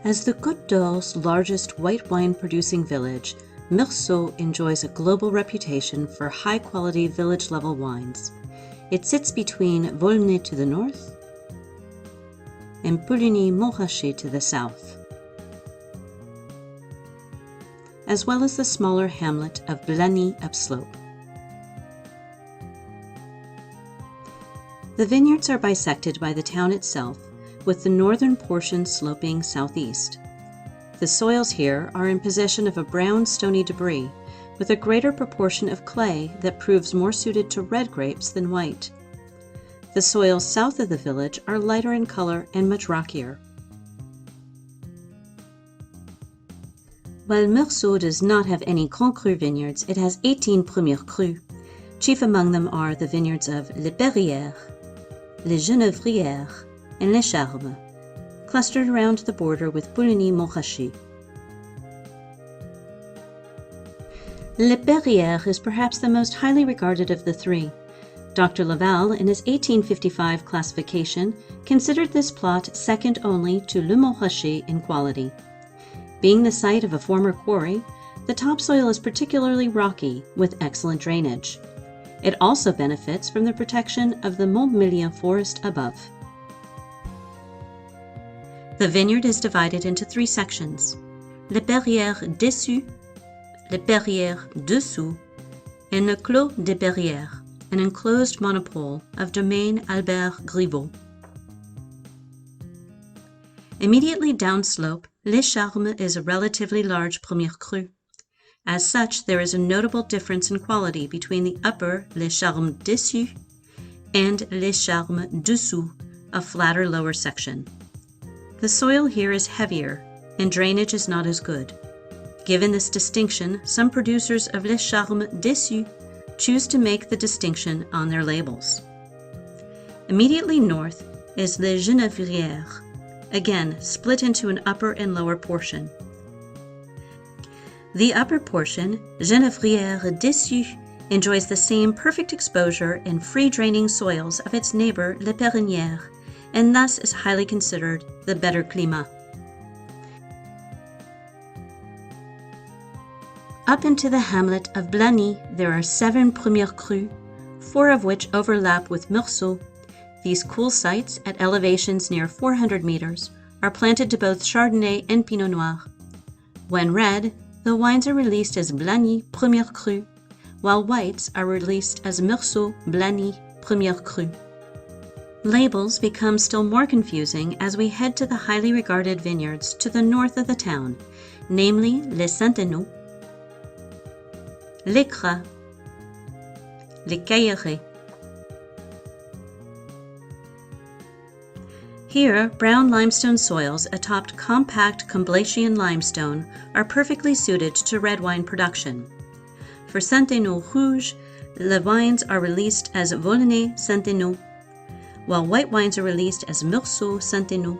As the Côte d'Or's largest white wine-producing village, Meursault enjoys a global reputation for high-quality village-level wines. It sits between Volnay to the north and Puligny-Montrachet to the south, as well as the smaller hamlet of Blagny upslope. The vineyards are bisected by the town itself, with the northern portion sloping southeast. The soils here are in possession of a brown stony debris, with a greater proportion of clay that proves more suited to red grapes than white. The soils south of the village are lighter in color and much rockier. While Meursault does not have any Grand Cru vineyards, it has 18 Premier Cru. Chief among them are the vineyards of Les Perrières, Les Genévrières, and Les Charmes, clustered around the border with Puligny-Montrachet. Les Perrières is perhaps the most highly regarded of the three. Dr. Laval, in his 1855 classification, considered this plot second only to Le Montrachet in quality. Being the site of a former quarry, the topsoil is particularly rocky, with excellent drainage. It also benefits from the protection of the Montmélien forest above. The vineyard is divided into three sections: Les Perrières dessus, Les Perrières dessous, and Le Clos des Perrières, an enclosed monopole of Domaine Albert Griveaux. Immediately downslope, Les Charmes is a relatively large Premier Cru. As such, there is a notable difference in quality between the upper Les Charmes dessus and Les Charmes dessous, a flatter lower section. The soil here is heavier, and drainage is not as good. Given this distinction, some producers of Les Charmes dessus choose to make the distinction on their labels. Immediately north is Les Genévrières, again split into an upper and lower portion. The upper portion, Genévrières dessus, enjoys the same perfect exposure and free-draining soils of its neighbor Les Perrières, and thus is highly considered the better climat. Up into the hamlet of Blagny, there are 7 Premier Cru, 4 of which overlap with Meursault. These cool sites, at elevations near 400 meters, are planted to both Chardonnay and Pinot Noir. When red, the wines are released as Blagny Premier Cru, while whites are released as Meursault Blagny Premier Cru. Labels become still more confusing as we head to the highly regarded vineyards to the north of the town, namely Les Saint-Énoux, Les Cras, Les Caillerets. Here, brown limestone soils atop compact Comblacian limestone are perfectly suited to red wine production. For Saint-Énoux Rouge, the wines are released as Volnay Saint-Énoux, while white wines are released as Meursault Saint-Énoux.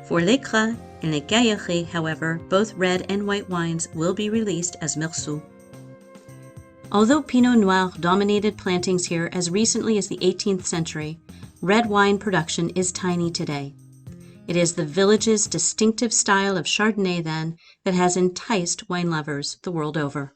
For Les Cras and Les Caillerets, however, both red and white wines will be released as Meursault. Although Pinot Noir dominated plantings here as recently as the 18th century, red wine production is tiny today. It is the village's distinctive style of Chardonnay, then, that has enticed wine lovers the world over.